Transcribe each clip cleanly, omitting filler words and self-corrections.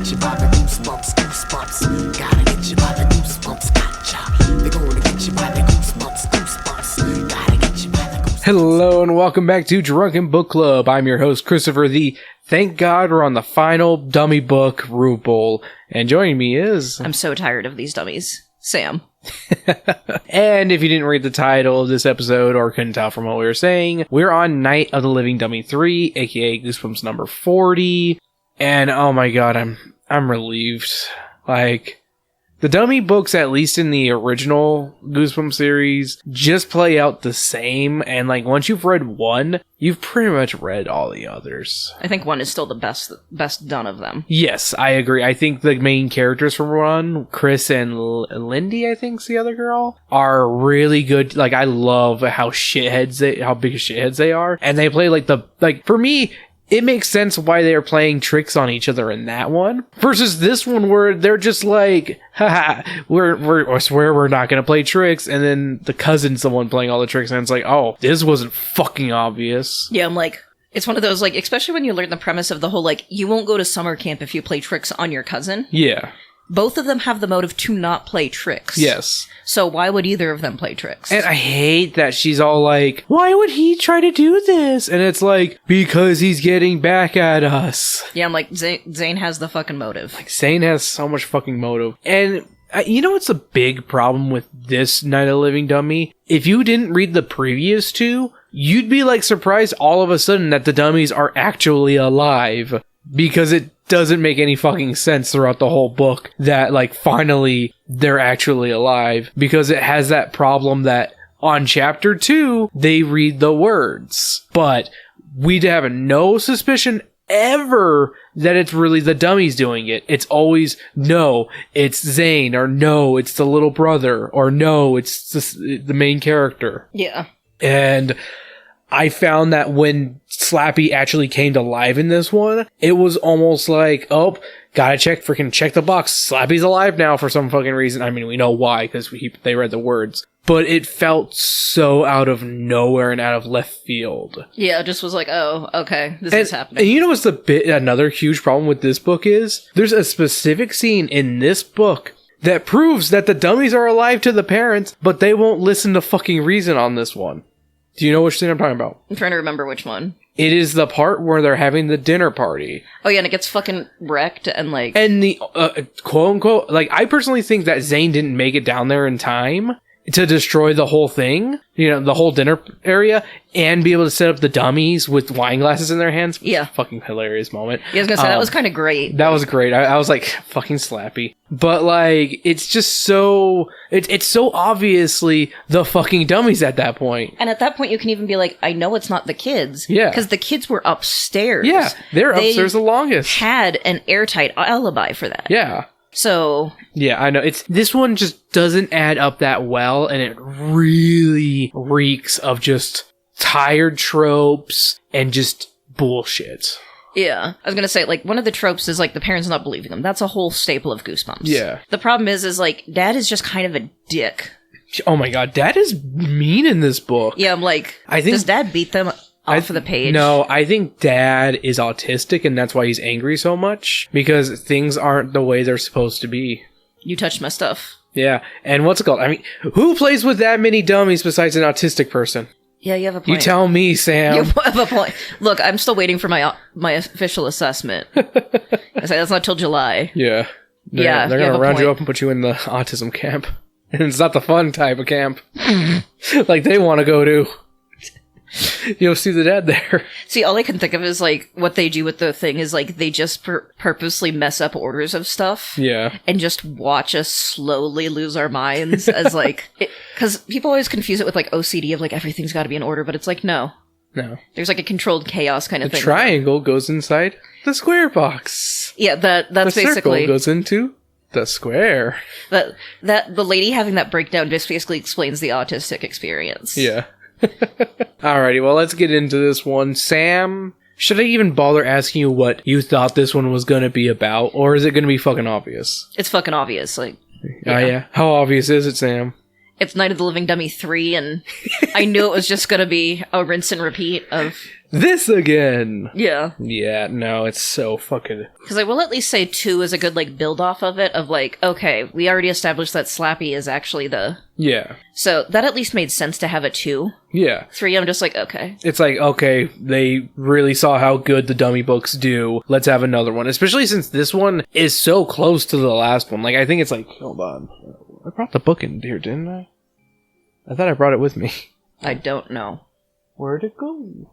get you by the goosebumps, goosebumps. Gotta get you by the goosebumps, gotcha. They're gonna get you by the goosebumps, goosebumps. Gotta get you by the goosebumps. Hello and welcome back to Drunken Book Club. I'm your host, Christopher the. Thank God we're on the final dummy book, RuPaul. And joining me is... I'm so tired of these dummies. Sam. And if you didn't read the title of this episode or couldn't tell from what we were saying, we're on Night of the Living Dummy 3, aka Goosebumps number 40. And oh my god, I'm relieved. Like, the dummy books, at least in the original Goosebumps series, just play out the same. And like, once you've read one, you've pretty much read all the others. I think one is still the best done of them. Yes, I agree. I think the main characters from one, Chris and Lindy, I think's the other girl, are really good. Like, I love how big of shitheads they are. And they play for me, it makes sense why they're playing tricks on each other in that one versus this one where they're just like, haha, I swear we're not going to play tricks. And then the cousin's the one playing all the tricks. And it's like, oh, this wasn't fucking obvious. Yeah, I'm like, it's one of those, like, especially when you learn the premise of the whole, like, you won't go to summer camp if you play tricks on your cousin. Yeah. Both of them have the motive to not play tricks. Yes. So why would either of them play tricks? And I hate that she's all like, why would he try to do this? And it's like, because he's getting back at us. Yeah, I'm like, Zane has the fucking motive. Like, Zane has so much fucking motive. And you know what's a big problem with this Night of the Living Dummy? If you didn't read the previous two, you'd be like surprised all of a sudden that the dummies are actually alive. Because it doesn't make any fucking sense throughout the whole book that, like, finally they're actually alive. Because it has that problem that on chapter 2, they read the words. But we'd have no suspicion ever that it's really the dummies doing it. It's always, no, it's Zane, or no, it's the little brother, or no, it's the main character. Yeah. And I found that when Slappy actually came to life in this one, it was almost like, oh, gotta check the box. Slappy's alive now for some fucking reason. I mean, we know why, because they read the words. But it felt so out of nowhere and out of left field. Yeah, it just was like, oh, okay, this is happening. And you know what's another huge problem with this book is? There's a specific scene in this book that proves that the dummies are alive to the parents, but they won't listen to fucking reason on this one. Do you know which scene I'm talking about? I'm trying to remember which one. It is the part where they're having the dinner party. Oh yeah, and it gets fucking wrecked and like... And the quote-unquote... Like, I personally think that Zane didn't make it down there in time to destroy the whole thing, you know, the whole dinner area, and be able to set up the dummies with wine glasses in their hands. Yeah. Fucking hilarious moment. Yeah, I was gonna say, that was kind of great. That was great. I was like, fucking Slappy. But, like, it's just so... It's so obviously the fucking dummies at that point. And at that point, you can even be like, I know it's not the kids. Yeah. Because the kids were upstairs. Yeah, they're upstairs the longest. Had an airtight alibi for that. Yeah. So... Yeah, I know. This one just doesn't add up that well, and it really reeks of just tired tropes and just bullshit. Yeah. I was gonna say, like, one of the tropes is, like, the parents not believing them. That's a whole staple of Goosebumps. Yeah. The problem is, like, Dad is just kind of a dick. Oh my god, Dad is mean in this book. Yeah, I'm like, does Dad beat them off of the page? No, I think Dad is autistic, and that's why he's angry so much. Because things aren't the way they're supposed to be. You touched my stuff. Yeah, and what's it called? I mean, who plays with that many dummies besides an autistic person? Yeah, you have a point. You tell me, Sam. You have a point. Look, I'm still waiting for my official assessment. I say that's not till July. Yeah. They're going to round you up and put you in the autism camp. And it's not the fun type of camp. Like they want to go to. You'll see the dad there. See, all I can think of is, like, what they do with the thing is, like, they just purposely mess up orders of stuff. Yeah. And just watch us slowly lose our minds as, like... Because people always confuse it with, like, OCD of, like, everything's got to be in order, but it's like, no. No. There's, like, a controlled chaos kind of thing. The triangle goes inside the square box. Yeah, that's basically... The circle goes into the square. The lady having that breakdown just basically explains the autistic experience. Yeah. Alrighty, well, let's get into this one. Sam, should I even bother asking you what you thought this one was going to be about, or is it going to be fucking obvious? It's fucking obvious, like... Yeah. Oh, yeah? How obvious is it, Sam? it's Night of the Living Dummy 3, and I knew it was just gonna be a rinse and repeat of... This again! Yeah. Yeah, no, it's so fucking... Because I will at least say 2 is a good, like, build-off of it, of like, okay, we already established that Slappy is actually the... Yeah. So that at least made sense to have a 2. Yeah. 3, I'm just like, okay. It's like, okay, they really saw how good the dummy books do. Let's have another one. Especially since this one is so close to the last one. Like, I think it's like, hold on. I brought the book in here, didn't I? I thought I brought it with me. I don't know. Where'd it go?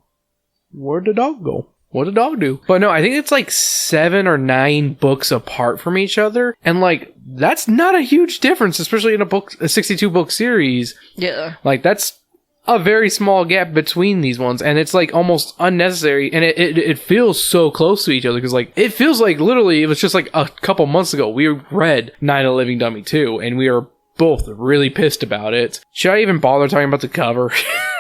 Where'd the dog go? What'd the dog do? But no, I think it's like 7 or 9 books apart from each other. And like, that's not a huge difference, especially in a 62 book series. Yeah. Like, that's a very small gap between these ones. And it's like almost unnecessary. And it feels so close to each other. Because like, it feels like literally it was just like a couple months ago we read Night of the Living Dummy 2. And we are both really pissed about it. Should I even bother talking about the cover?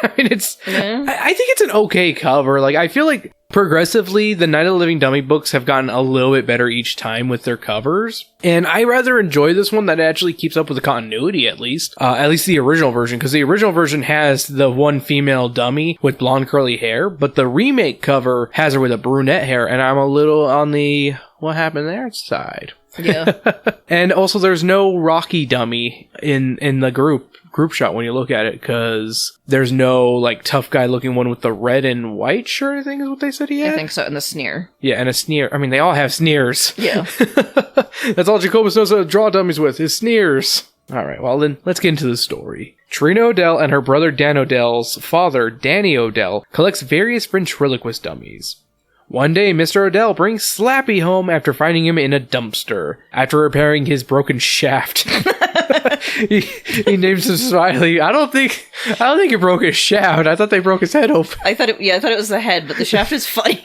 I mean, it's... Yeah. I think it's an okay cover. Like, I feel like progressively, the Night of the Living Dummy books have gotten a little bit better each time with their covers. And I rather enjoy this one that actually keeps up with the continuity, at least the original version. Because the original version has the one female dummy with blonde curly hair. But the remake cover has her with a brunette hair. And I'm a little on the... what happened there side. Yeah. And also there's no Rocky dummy in the group shot when you look at it, because there's no like tough guy looking one with the red and white shirt, I think is what they said he had. I think so, and the sneer. Yeah, and a sneer. I mean, they all have sneers. Yeah. That's all Jacobus knows how to draw dummies with, is sneers. Alright, well then, let's get into the story. Trina Odell and her brother Dan Odell's father, Danny Odell, collects various ventriloquist dummies. One day, Mr. Odell brings Slappy home after finding him in a dumpster. After repairing his broken shaft, he names him Smiley. I don't think he broke his shaft. I thought they broke his head open. I thought it was the head, but the shaft is funny.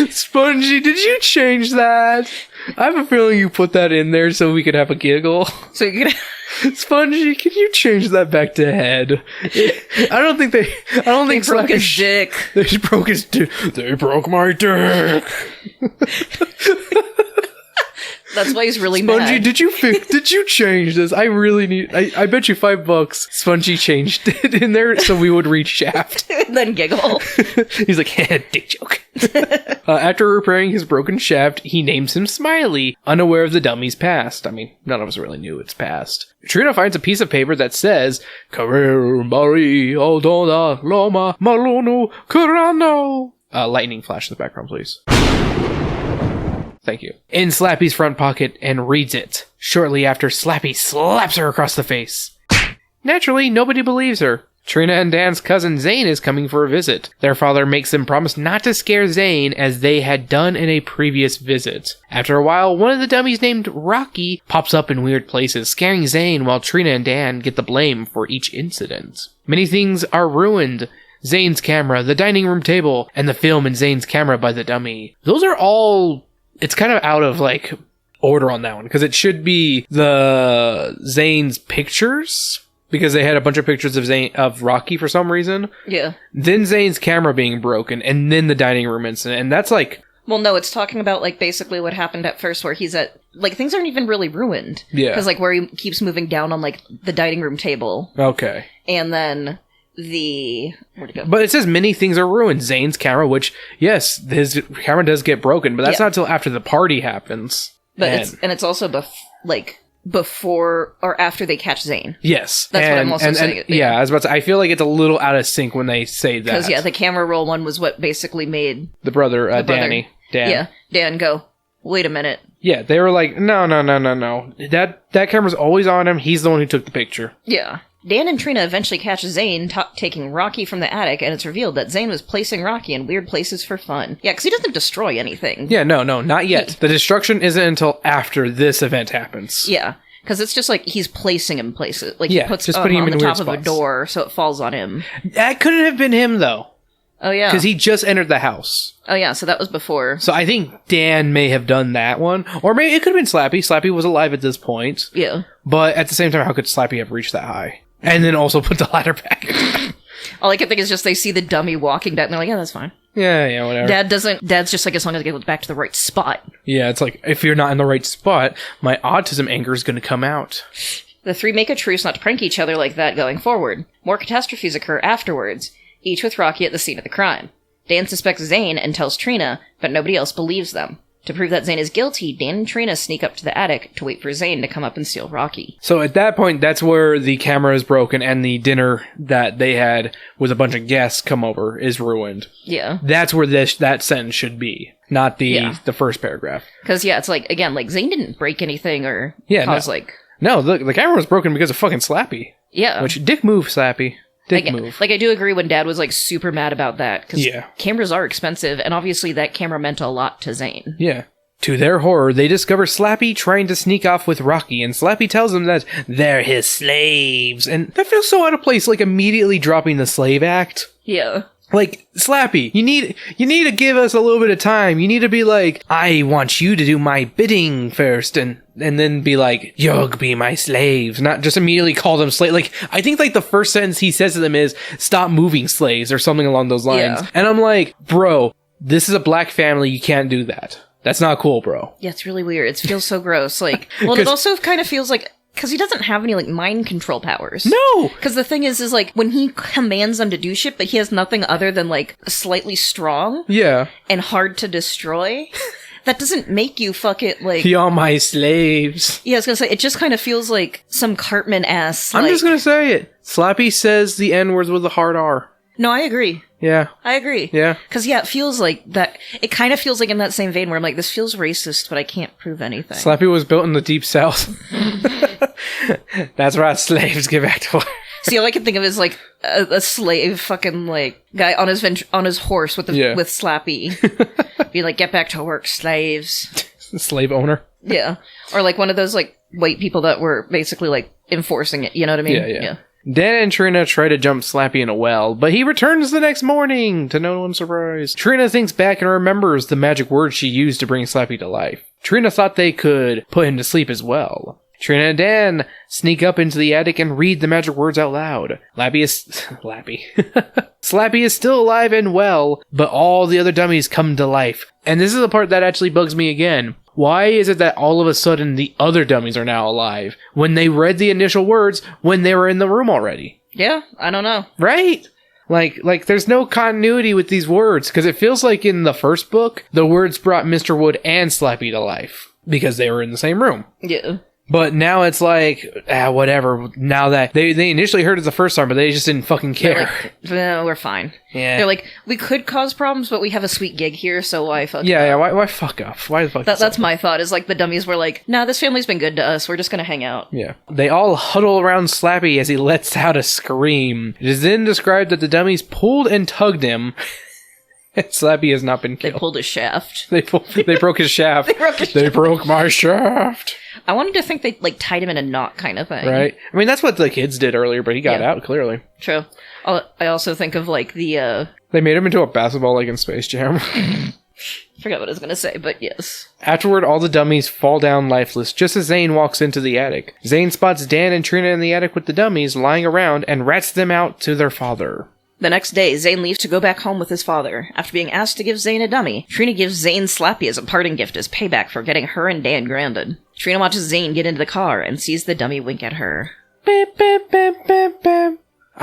Spongy, did you change that? I have a feeling you put that in there so we could have a giggle. So you could... Spongy, can you change that back to head? I don't think They broke his dick. They broke his dick. They broke my dick. That's why he's really Spongy, mad. did you change this? I really need... I bet you $5 Spongy changed it in there so we would read shaft. Then giggle. He's like, dick joke. After repairing his broken shaft, he names him Smiley, unaware of the dummy's past. I mean, none of us really knew its past. Trina finds a piece of paper that says, Career Mari Aldona Loma Malunu Kurano. Lightning flash in the background, please. Thank you. In Slappy's front pocket and reads it. Shortly after, Slappy slaps her across the face. Naturally, nobody believes her. Trina and Dan's cousin Zane is coming for a visit. Their father makes them promise not to scare Zane as they had done in a previous visit. After a while, one of the dummies named Rocky pops up in weird places, scaring Zane while Trina and Dan get the blame for each incident. Many things are ruined. Zane's camera, the dining room table, and the film in Zane's camera by the dummy. Those are all... It's kind of out of, like, order on that one, because it should be the Zane's pictures, because they had a bunch of pictures of Rocky for some reason. Yeah. Then Zane's camera being broken, and then the dining room incident, and that's like... Well, no, it's talking about, like, basically what happened at first, where he's at... Like, things aren't even really ruined. Yeah. Because, like, where he keeps moving down on, like, the dining room table. Okay. And then... Where'd it go? But it says many things are ruined. Zane's camera, which, yes, his camera does get broken, but that's not until after the party happens. But it's also before or after they catch Zane. Yes. That's what I'm also saying. Yeah, I was about to say, I feel like it's a little out of sync when they say that. Because, the camera roll one was what basically made... The brother, Danny. Dan. Yeah, Dan go, wait a minute. Yeah, they were like, no. That camera's always on him. He's the one who took the picture. Yeah. Dan and Trina eventually catch Zane taking Rocky from the attic, and it's revealed that Zane was placing Rocky in weird places for fun. Yeah, because he doesn't destroy anything. Yeah, no, not yet. The destruction isn't until after this event happens. Yeah, because it's just like he's placing him places. Like, he puts just him putting him on in the weird top of a door, so it falls on him. That couldn't have been him, though. Oh, yeah. Because he just entered the house. Oh, yeah, so that was before. So I think Dan may have done that one. Or maybe it could have been Slappy. Slappy was alive at this point. Yeah. But at the same time, how could Slappy have reached that high? And then also put the ladder back. All I can think is just they see the dummy walking down, and they're like, yeah, that's fine. Yeah, whatever. Dad's just like, as long as I get back to the right spot. Yeah, it's like, if you're not in the right spot, my autism anger is going to come out. The three make a truce not to prank each other like that going forward. More catastrophes occur afterwards, each with Rocky at the scene of the crime. Dan suspects Zane and tells Trina, but nobody else believes them. To prove that Zane is guilty, Dan and Trina sneak up to the attic to wait for Zane to come up and steal Rocky. So at that point, that's where the camera is broken and the dinner that they had with a bunch of guests come over is ruined. Yeah. That's where that sentence should be, not the first paragraph. Because, yeah, it's like, again, like, Zane didn't break anything or cause, No, the camera was broken because of fucking Slappy. Yeah. Which, dick move, Slappy. Move. Like, I do agree when Dad was, like, super mad about that, because cameras are expensive, and obviously that camera meant a lot to Zane. Yeah. To their horror, they discover Slappy trying to sneak off with Rocky, and Slappy tells them that they're his slaves. And that feels so out of place, like, immediately dropping the slave act. Yeah. Like, Slappy, you need to give us a little bit of time. You need to be like, I want you to do my bidding first, and then be like, you'll be my slaves. Not just immediately call them slaves. Like, I think, like, the first sentence he says to them is, stop moving slaves, or something along those lines. Yeah. And I'm like, bro, this is a black family, you can't do that. That's not cool, bro. Yeah, it's really weird. It feels so gross. Like, well, it also kind of feels like, because he doesn't have any, like, mind control powers. No! Because the thing is, like, when he commands them to do shit, but he has nothing other than, like, slightly strong. Yeah. And hard to destroy. That doesn't make you fuck it, like... You're my slaves. Yeah, I was gonna say, it just kind of feels like some Cartman-ass, I'm just gonna say it. Slappy says the N-words with a hard R. No, I agree. Yeah. I agree. Yeah. Because, yeah, it feels like that... It kind of feels like in that same vein where I'm like, this feels racist, but I can't prove anything. Slappy was built in the Deep South. That's right, slaves, get back to work. See, all I can think of is, like, a slave fucking, like, guy on his horse with with Slappy. Be like, get back to work, slaves. Slave owner. Yeah. Or, like, one of those, like, white people that were basically, like, enforcing it, you know what I mean? Yeah. Dan and Trina try to jump Slappy in a well, but he returns the next morning, to no one's surprise. Trina thinks back and remembers the magic words she used to bring Slappy to life. Trina thought they could put him to sleep as well. Trina and Dan sneak up into the attic and read the magic words out loud. Slappy is still alive and well, but all the other dummies come to life. And this is the part that actually bugs me again. Why is it that all of a sudden the other dummies are now alive when they read the initial words when they were in the room already? Yeah, I don't know. Right? Like there's no continuity with these words, because it feels like in the first book, the words brought Mr. Wood and Slappy to life, because they were in the same room. Yeah. But now it's like, whatever. Now that they initially heard it the first time, but they just didn't fucking care. Like, no, we're fine. Yeah. They're like, we could cause problems, but we have a sweet gig here, so why fuck Yeah, why fuck up? Why the fuck That's my thought, is like the dummies were like, nah, this family's been good to us, we're just gonna hang out. Yeah. They all huddle around Slappy as he lets out a scream. It is then described that the dummies pulled and tugged him. And Slappy has not been killed. They pulled his shaft. They broke his shaft. They broke my shaft. I wanted to think they, like, tied him in a knot kind of thing. Right. I mean, that's what the kids did earlier, but he got out, clearly. True. I also think of, like, the, They made him into a basketball, like in Space Jam. Forgot what I was gonna say, but yes. Afterward, all the dummies fall down lifeless, just as Zane walks into the attic. Zane spots Dan and Trina in the attic with the dummies lying around and rats them out to their father. The next day, Zane leaves to go back home with his father. After being asked to give Zane a dummy, Trina gives Zane Slappy as a parting gift as payback for getting her and Dan grounded. Trina watches Zane get into the car and sees the dummy wink at her. I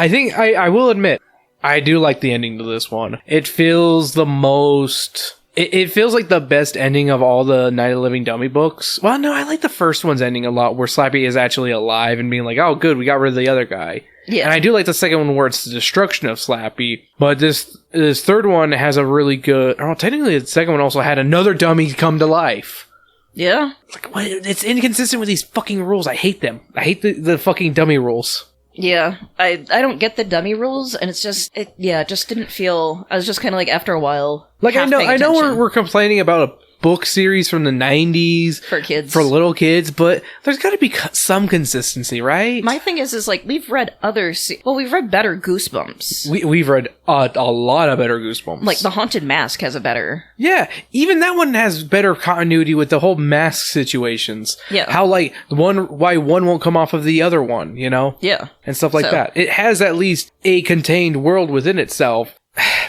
think, I will admit, I do like the ending to this one. It feels the most... It feels like the best ending of all the Night of the Living Dummy books. Well, no, I like the first one's ending a lot, where Slappy is actually alive and being like, oh, good, we got rid of the other guy. Yeah. And I do like the second one where it's the destruction of Slappy, but this third one has a really good... Oh, technically the second one also had another dummy come to life. Yeah? Like, what? It's inconsistent with these fucking rules. I hate them. I hate the fucking dummy rules. Yeah, I don't get the dummy rules, and it's just, it just didn't feel, I was just kind of like, after a while, like, I know attention. we're complaining about a book series from the 90s for kids, for little kids, but there's got to be some consistency, right? My thing is like, we've read we've read better Goosebumps. We've read a lot of better Goosebumps. Like, The Haunted Mask has a better... Yeah, even that one has better continuity with the whole mask situations. Yeah. How, like, why one won't come off of the other one, you know? Yeah. And stuff like that. It has at least a contained world within itself.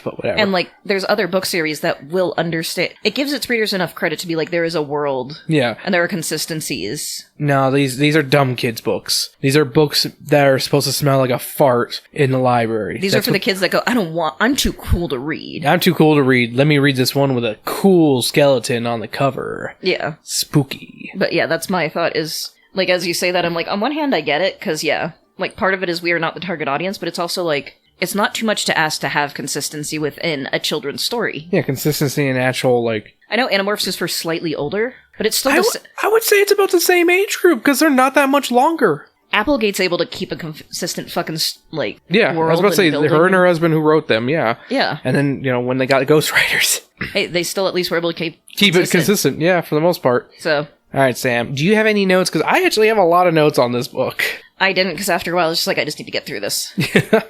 But whatever. And, like, there's other book series that will understand. It gives its readers enough credit to be like, there is a world. Yeah. And there are consistencies. No, these are dumb kids' books. These are books that are supposed to smell like a fart in the library. These are for the kids that go, I'm too cool to read. I'm too cool to read. Let me read this one with a cool skeleton on the cover. Yeah. Spooky. But yeah, that's my thought is, like, as you say that, I'm like, on one hand, I get it, because, yeah, like, part of it is we are not the target audience, but it's also, like, it's not too much to ask to have consistency within a children's story. Yeah, consistency and actual, like... I know Animorphs is for slightly older, but it's still I would say it's about the same age group, because they're not that much longer. Applegate's able to keep a consistent fucking, like, yeah, world I was about to say, building. her and her husband who wrote them, yeah. Yeah. And then, when they got ghostwriters... Hey, they still at least were able to keep it consistent, yeah, for the most part. So... Alright, Sam, do you have any notes? Because I actually have a lot of notes on this book. I didn't, because after a while, I was just like, I just need to get through this.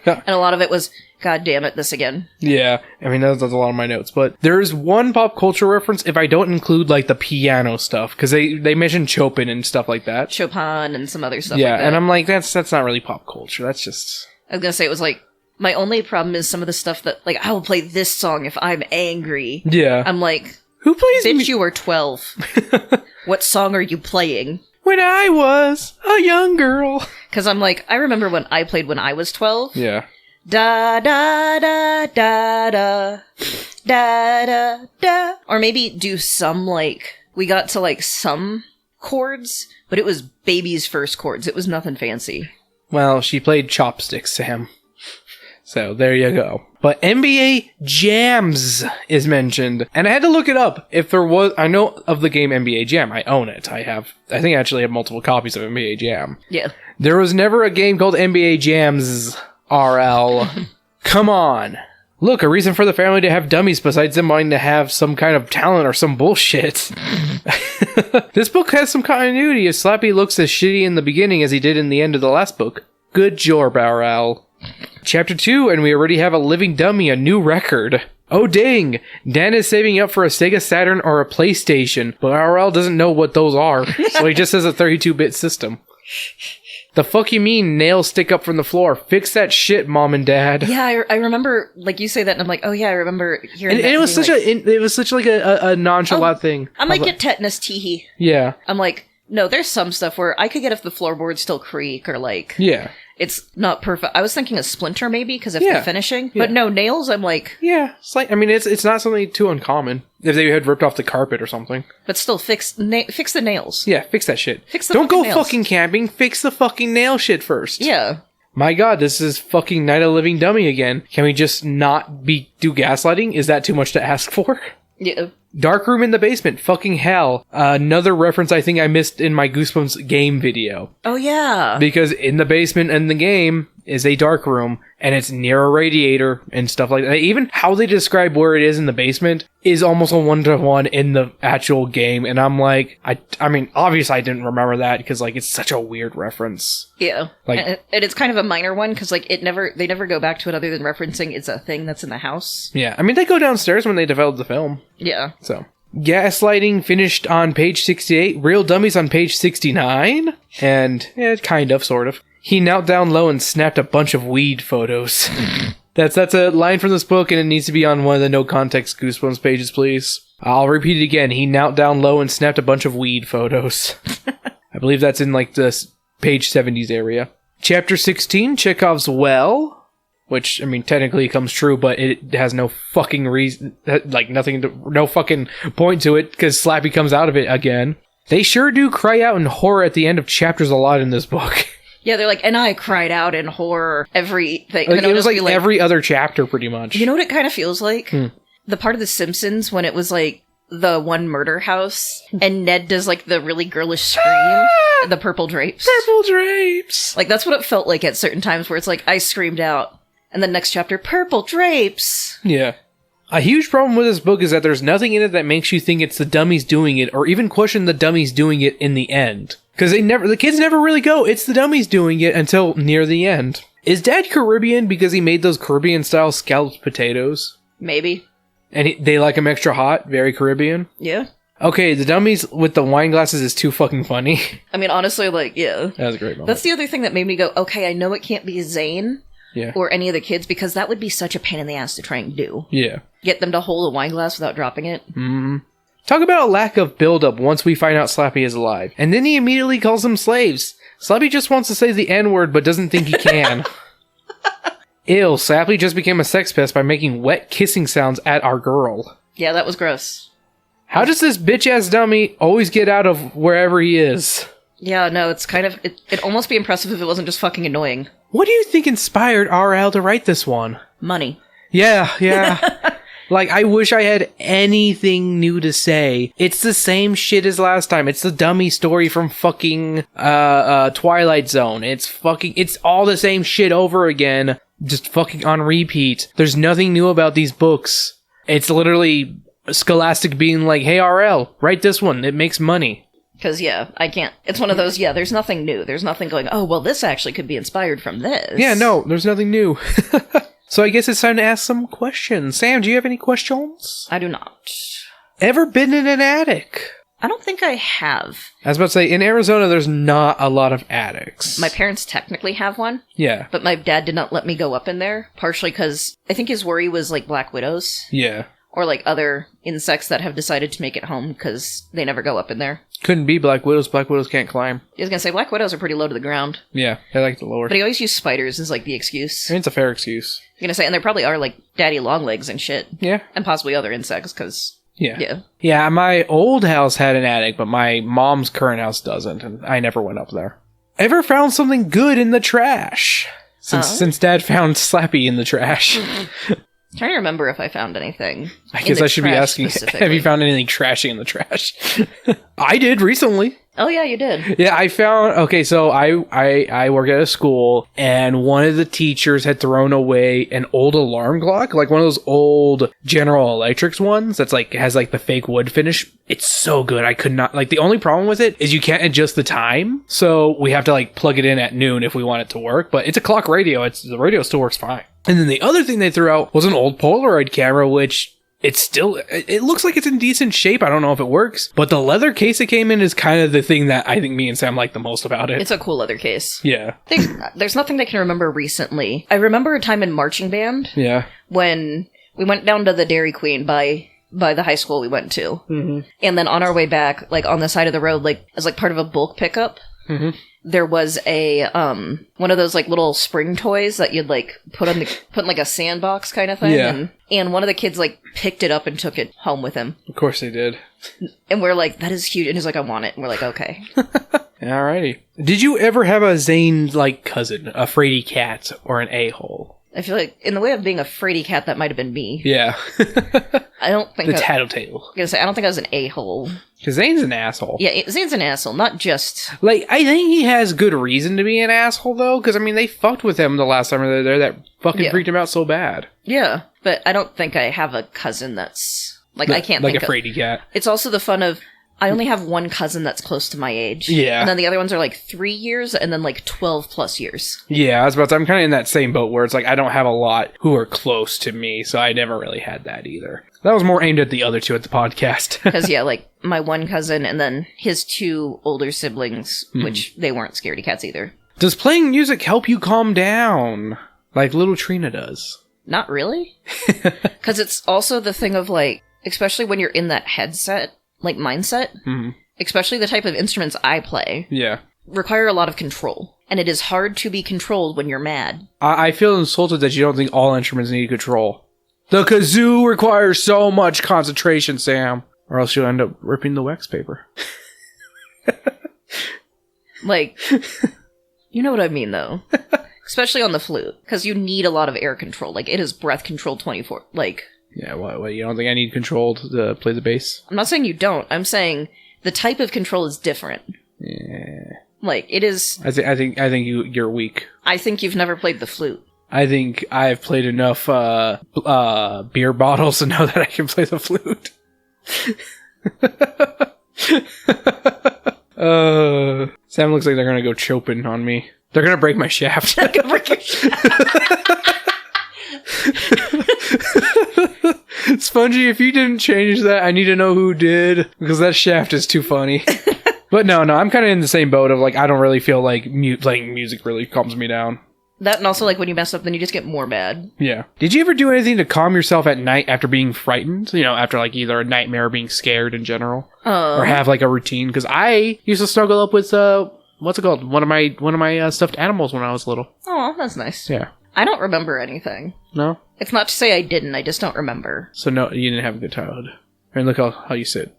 And a lot of it was, God damn it, this again. Yeah, I mean, that's a lot of my notes. But there is one pop culture reference if I don't include, like, the piano stuff. Because they mention Chopin and stuff like that. Chopin and some other stuff yeah, like that. and I'm like, that's not really pop culture. That's just... I was gonna say, it was like, my only problem is some of the stuff that, like, I will play this song if I'm angry. Yeah. I'm like, who plays... bitch, you were 12. What song are you playing? When I was a young girl. Because I'm like, I remember when I played when I was 12. Yeah. Da da da da da da da da. Or maybe do some, like, we got to, like, some chords, but it was baby's first chords. It was nothing fancy. Well, she played chopsticks, Sam. So, there you go. But NBA Jams is mentioned. And I had to look it up. If there was... I know of the game NBA Jam. I own it. I think I actually have multiple copies of NBA Jam. Yeah. There was never a game called NBA Jams RL. Come on. Look, a reason for the family to have dummies besides them wanting to have some kind of talent or some bullshit. This book has some continuity as Slappy looks as shitty in the beginning as he did in the end of the last book. Good job, RL. Chapter 2, and we already have a living dummy, a new record. Oh dang! Dan is saving up for a Sega Saturn or a PlayStation, but RL doesn't know what those are, so he just says a 32-bit system. The fuck you mean nails stick up from the floor? Fix that shit, Mom and Dad. Yeah, I remember, like, you say that, and I'm like, oh yeah, I remember hearing that. And it was such like, it was such like a nonchalant thing. I might get tetanus, teehee. Yeah. I'm like, no, there's some stuff where I could get if the floorboards still creak, or like... Yeah. It's not perfect. I was thinking a splinter maybe because of Yeah. the finishing, Yeah. but no nails. I'm like, Yeah. It's like, I mean, it's not something too uncommon. If they had ripped off the carpet or something. but still fix the nails. Yeah, fix that shit. Fix the Don't go fucking nails. fucking camping. Fix the fucking nail shit first. Yeah, My god, this is fucking Night of the Living Dummy again. Can we just not do gaslighting? Is that too much to ask for? yeah. Dark room in the basement. Fucking hell. Another reference I think I missed in my Goosebumps game video. Oh yeah. Because in the basement in the game is a dark room, and it's near a radiator and stuff like that. Even how they describe where it is in the basement is almost a one-to-one in the actual game, and I'm like, I mean, obviously I didn't remember that, because, like, it's such a weird reference. Yeah, Like- and it's kind of a minor one because like they never go back to it other than referencing it's a thing that's in the house. Yeah, I mean, they go downstairs when they develop the film, Yeah. so... Gaslighting finished on page 68, Real Dummies on page 69, and, kind of, sort of. He knelt down low and snapped a bunch of weed photos. That's a line from this book, and it needs to be on one of the no context Goosebumps pages, please. I'll repeat it again. He knelt down low and snapped a bunch of weed photos. I believe that's in, like, the page 70s area. Chapter 16, Chekhov's Well. Which, I mean, technically comes true, but it has no fucking reason, like, no fucking point to it, because Slappy comes out of it again. They sure do cry out in horror at the end of chapters a lot in this book. Yeah, they're like, and I cried out in horror everything. Like, And it'll it was just like be every other chapter, pretty much. You know what it kind of feels like? The part of The Simpsons when it was like the one murder house, and Ned does like the really girlish scream, the purple drapes. Purple drapes! Like, that's what it felt like at certain times where it's like, I screamed out. And the next chapter, purple drapes. Yeah. A huge problem with this book is that there's nothing in it that makes you think it's the dummies doing it, or even question the dummies doing it in the end. Because the kids never really go, it's the dummies doing it until near the end. Is Dad Caribbean because he made those Caribbean-style scalloped potatoes? Maybe. And they like them extra hot? Very Caribbean? Yeah. Okay, the dummies with the wine glasses is too fucking funny. I mean, honestly, like, yeah. That was a great moment. That's the other thing that made me go, okay, I know it can't be Zane, Yeah. or any of the kids, because that would be such a pain in the ass to try and do. Yeah. Get them to hold a wine glass without dropping it. Talk about a lack of build-up once we find out Slappy is alive. And then he immediately calls them slaves. Slappy just wants to say the N-word, but doesn't think he can. Ew, Slappy just became a sex pest by making wet kissing sounds at our girl. Yeah, that was gross. How does this bitch-ass dummy always get out of wherever he is? Yeah, no, it's kind of... It'd almost be impressive if it wasn't just fucking annoying. What do you think inspired RL to write this one? Money. Yeah. Like, I wish I had anything new to say. It's the same shit as last time. It's the dummy story from fucking Twilight Zone. It's all the same shit over again, just fucking on repeat. There's nothing new about these books. It's literally Scholastic being like, hey, RL, write this one. It makes money. Because, yeah, I can't... It's one of those, there's nothing new. There's nothing going, oh, well, this actually could be inspired from this. Yeah, no, there's nothing new. So I guess it's time to ask some questions. Sam, do you have any questions? I do not. Ever been in an attic? I don't think I have. I was about to say, in Arizona, there's not a lot of attics. My parents technically have one. Yeah. But my dad did not let me go up in there, partially because I think his worry was, like, black widows. Yeah. Or, like, other insects that have decided to make it home because they never go up in there. Couldn't be black widows. Black widows can't climb. I was gonna say, black widows are pretty low to the ground. Yeah, they like the lower. But he always used spiders as, like, the excuse. I mean, it's a fair excuse. I was gonna say, and there probably are, like, daddy longlegs and shit. Yeah. And possibly other insects, because... Yeah. Yeah, my old house had an attic, but my mom's current house doesn't, and I never went up there. Ever found something good in the trash? Since Dad found Slappy in the trash. Trying to remember if I found anything. I guess I should be asking, have you found anything trashy in the trash? I did recently. Oh yeah, you did. Yeah, I found... Okay, so I work at a school, and one of the teachers had thrown away an old alarm clock, like one of those old General Electrics ones that's like has like the fake wood finish. It's so good. I could not... Like, the only problem with it is you can't adjust the time, so we have to like plug it in at noon if we want it to work, but it's a clock radio. The radio still works fine. And then the other thing they threw out was an old Polaroid camera, which... it looks like it's in decent shape. I don't know if it works, but the leather case it came in is kind of the thing that I think me and Sam like the most about it. It's a cool leather case. Yeah. There's nothing I can remember recently. I remember a time in marching band. Yeah. When we went down to the Dairy Queen by the high school we went to. Mm-hmm. And then on our way back, like on the side of the road, like as like part of a bulk pickup, there was a one of those like little spring toys that you'd like put in like a sandbox kind of thing. Yeah. And one of the kids like picked it up and took it home with him. Of course they did. And we're like, that is huge. And he's like, I want it. And we're like, okay. Alrighty. Did you ever have a Zane like cousin, a fraidy cat, or an a-hole? I feel like in the way of being a fraidy cat, that might have been me. Yeah. I don't think the tattletale. I don't think I was an a-hole. Because Zane's an asshole. Yeah, Zane's an asshole, not just... Like, I think he has good reason to be an asshole, though, because, I mean, they fucked with him the last time they were there. That fucking freaked him out so bad. Yeah, but I don't think I have a cousin that's... Like, I can't think like a fraidy cat. It's also the fun of... I only have one cousin that's close to my age. Yeah. And then the other ones are like 3 years and then like 12 plus years. Yeah, I was about to... I'm kind of in that same boat where it's like, I don't have a lot who are close to me, so I never really had that either. That was more aimed at the other two at the podcast. Because, yeah, like, my one cousin and then his two older siblings, which they weren't scaredy cats either. Does playing music help you calm down? Like little Trina does? Not really. Because it's also the thing of, like, especially when you're in that headset, like, mindset, especially the type of instruments I play, require a lot of control. And it is hard to be controlled when you're mad. I feel insulted that you don't think all instruments need control. The kazoo requires so much concentration, Sam. Or else you'll end up ripping the wax paper. Like, you know what I mean, though. Especially on the flute. Because you need a lot of air control. Like, it is breath control 24. Like... Yeah, what, you don't think I need control to play the bass? I'm not saying you don't. I'm saying the type of control is different. Yeah. Like, it is... I think you're weak. I think you've never played the flute. I think I've played enough beer bottles to know that I can play the flute. Sam looks like they're gonna go chopin on me. They're gonna break my shaft. They're gonna break your shaft. Spongy, if you didn't change that, I need to know who did, because that shaft is too funny. But no, I'm kind of in the same boat of, like, I don't really feel like playing music really calms me down. That and also, like, when you mess up, then you just get more mad. Yeah. Did you ever do anything to calm yourself at night after being frightened? You know, after, like, either a nightmare or being scared in general? Or have, like, a routine? Because I used to snuggle up with, what's it called? One of my stuffed animals when I was little. Oh, that's nice. Yeah. I don't remember anything. No? It's not to say I didn't, I just don't remember. So, no, you didn't have a good childhood. And look how you sit.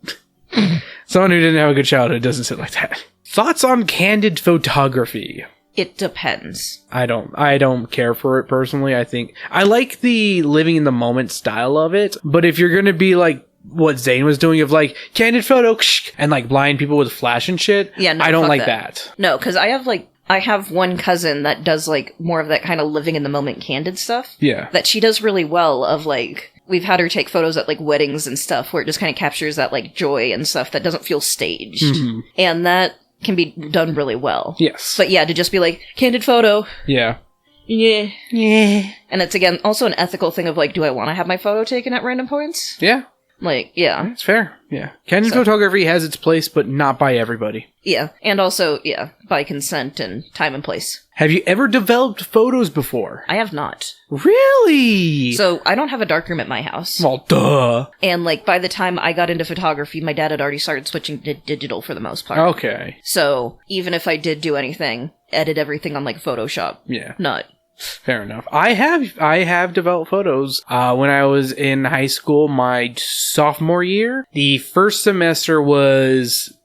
Someone who didn't have a good childhood doesn't sit like that. Thoughts on candid photography? It depends. I don't care for it personally. I think I like the living in the moment style of it, but if you're gonna be like what Zane was doing of like candid photo and like blind people with flash and shit, yeah, no, I don't fuck like that. No, because I have one cousin that does like more of that kind of living in the moment candid stuff. Yeah. That she does really well of like, we've had her take photos at like weddings and stuff where it just kind of captures that like joy and stuff that doesn't feel staged. Mm-hmm. And that can be done really well. Yes. But yeah, to just be like, candid photo. Yeah. Yeah. And it's again also an ethical thing of like, do I want to have my photo taken at random points? Yeah. Like, yeah. It's fair. Yeah. Candid photography has its place, but not by everybody. Yeah. And also, yeah, by consent and time and place. Have you ever developed photos before? I have not. Really? So, I don't have a darkroom at my house. Well, duh. And, like, by the time I got into photography, my dad had already started switching to digital for the most part. Okay. So, even if I did do anything, edit everything on, like, Photoshop. Yeah. Not. Fair enough. I have developed photos when I was in high school, my sophomore year. The first semester was,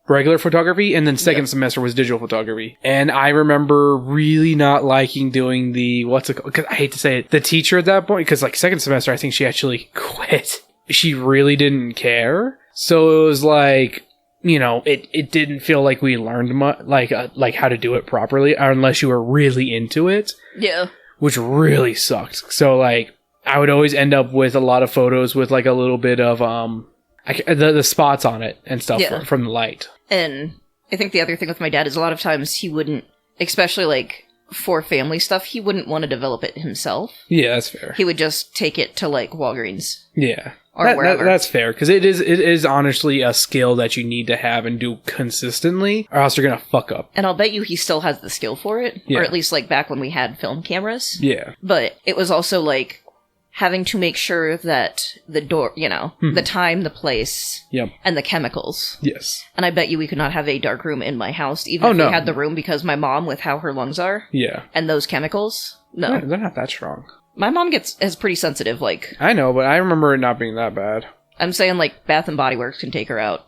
regular photography, and then second semester was digital photography. And I remember really not liking doing the, what's it called? Because I hate to say it, the teacher at that point, because like second semester, I think she actually quit. She really didn't care. So it was like, it didn't feel like we learned much, like how to do it properly, unless you were really into it. Yeah. Which really sucked. So like, I would always end up with a lot of photos with like a little bit of, the spots on it and stuff from the light. And I think the other thing with my dad is a lot of times he wouldn't, especially like for family stuff, he wouldn't want to develop it himself. Yeah, that's fair. He would just take it to like Walgreens. Yeah. Or wherever. That's fair, because it is honestly a skill that you need to have and do consistently, or else you're going to fuck up. And I'll bet you he still has the skill for it. Yeah. Or at least like back when we had film cameras. Yeah. But it was also like having to make sure that the door, the time, the place, and the chemicals. Yes. And I bet you we could not have a dark room in my house, even if we had the room, because my mom, with how her lungs are, and those chemicals, no. They're not that strong. My mom is pretty sensitive, like... I know, but I remember it not being that bad. I'm saying, like, Bath & Body Works can take her out.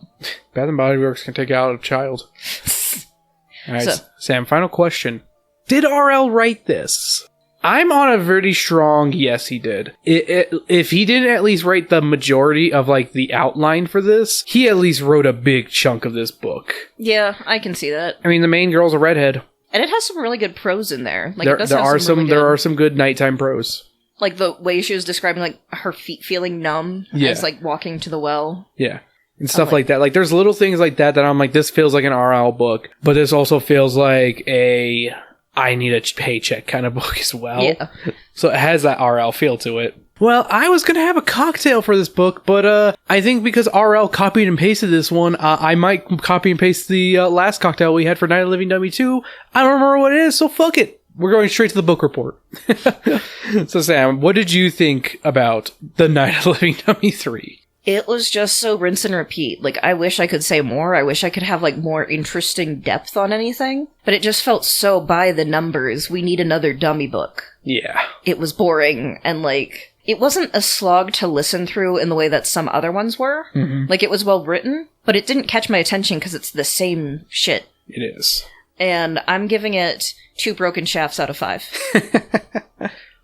Bath & Body Works can take out a child. Alright, Sam, final question. Did RL write this? I'm on a pretty strong yes, he did. If he didn't at least write the majority of, like, the outline for this, he at least wrote a big chunk of this book. Yeah, I can see that. I mean, the main girl's a redhead. And it has some really good prose in there. Like, there are some good nighttime prose. Like the way she was describing like her feet feeling numb as like walking to the well. Yeah. And stuff like that. Like there's little things like that I'm like, this feels like an RL book, but this also feels like a I need a paycheck kind of book as well. Yeah. So it has that RL feel to it. Well, I was going to have a cocktail for this book, but I think because RL copied and pasted this one, I might copy and paste the last cocktail we had for Night of the Living Dummy 2. I don't remember what it is, so fuck it. We're going straight to the book report. So, Sam, what did you think about The Night of the Living Dummy 3? It was just so rinse and repeat. Like, I wish I could say more. I wish I could have, like, more interesting depth on anything. But it just felt so by the numbers. We need another dummy book. Yeah. It was boring, and, like... It wasn't a slog to listen through in the way that some other ones were. Mm-hmm. Like, it was well written, but it didn't catch my attention because it's the same shit. It is. And I'm giving it 2 broken shafts out of 5.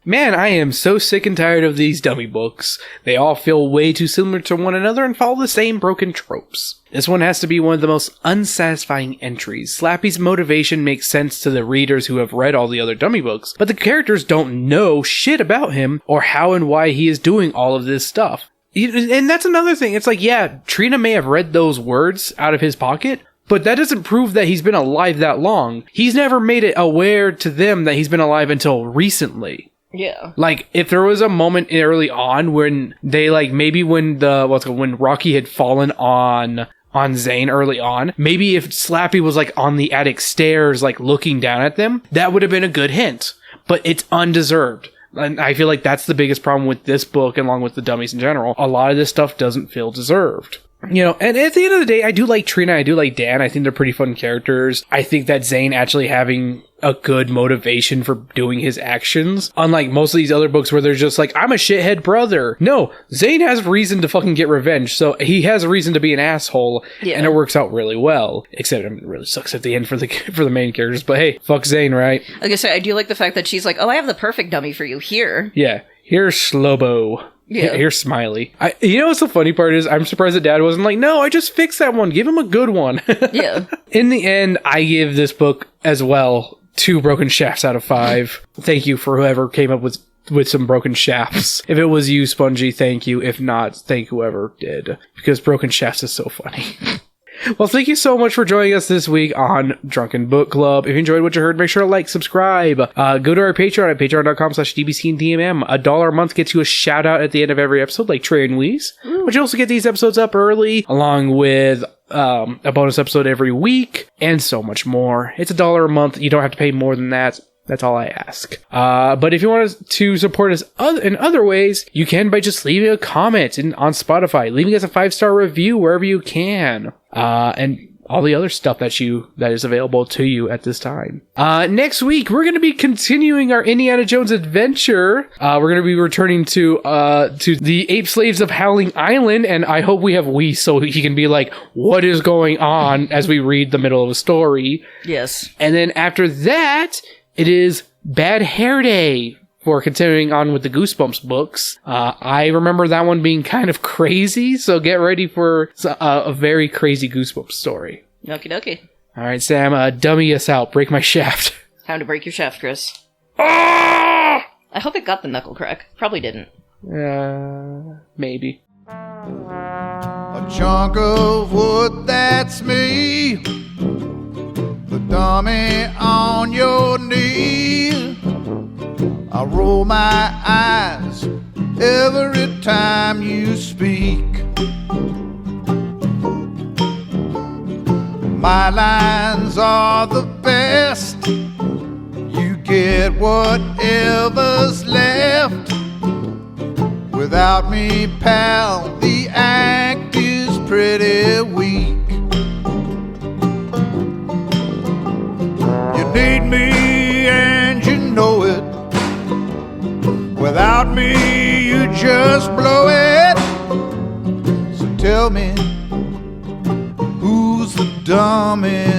Man, I am so sick and tired of these dummy books. They all feel way too similar to one another and follow the same broken tropes. This one has to be one of the most unsatisfying entries. Slappy's motivation makes sense to the readers who have read all the other dummy books, but the characters don't know shit about him or how and why he is doing all of this stuff. And that's another thing. It's like, yeah, Trina may have read those words out of his pocket, but that doesn't prove that he's been alive that long. He's never made it aware to them that he's been alive until recently. Yeah. Like, if there was a moment early on when they, like, maybe when when Rocky had fallen on on Zane early on. Maybe if Slappy was like on the attic stairs, like looking down at them, that would have been a good hint. But it's undeserved. And I feel like that's the biggest problem with this book, along with the dummies in general. A lot of this stuff doesn't feel deserved. You know, and at the end of the day, I do like Trina, I do like Dan. I think they're pretty fun characters. I think that Zane actually having a good motivation for doing his actions, unlike most of these other books where they're just like, I'm a shithead brother. No, Zane has reason to fucking get revenge, so he has a reason to be an asshole, and it works out really well. Except it really sucks at the end for the main characters, but hey, fuck Zane, right? Like I say, I do like the fact that she's like, oh, I have the perfect dummy for you here. Yeah, here's Slobo. Yeah. Here's Smiley. You know what's the funny part is, I'm surprised that Dad wasn't like, no, I just fixed that one. Give him a good one. Yeah. In the end, I give this book as well 2 broken shafts out of 5. Thank you for whoever came up with some broken shafts. If it was you, Spongy, thank you. If not, thank whoever did. Because broken shafts is so funny. Well, thank you so much for joining us this week on Drunken Book Club. If you enjoyed what you heard, make sure to like, subscribe. Go to our Patreon at patreon.com/dbcandDMM. $1 a month gets you a shout out at the end of every episode, like Trey and Weeze. But you also get these episodes up early, along with a bonus episode every week, and so much more. It's $1 a month. You don't have to pay more than that. That's all I ask. But if you want us to support us in other ways, you can by just leaving a comment on Spotify, leaving us a 5-star review wherever you can, and all the other stuff that is available to you at this time. Next week, we're going to be continuing our Indiana Jones adventure. We're going to be returning to the Ape Slaves of Howling Island, and I hope we have Whis so he can be like, what is going on as we read the middle of a story. Yes. And then after that, it is Bad Hair Day for continuing on with the Goosebumps books. I remember that one being kind of crazy, so get ready for a very crazy Goosebumps story. Okie dokie. All right, Sam, dummy us out. Break my shaft. Time to break your shaft, Chris. Ah! I hope it got the knuckle crack. Probably didn't. Maybe. A chunk of wood, that's me. The dummy on your knee. I roll my eyes every time you speak. My lines are the best. You get whatever's left. Without me, pal, the act is pretty weak. You need me and you know it. Without me, you just blow it. So tell me, who's the dummy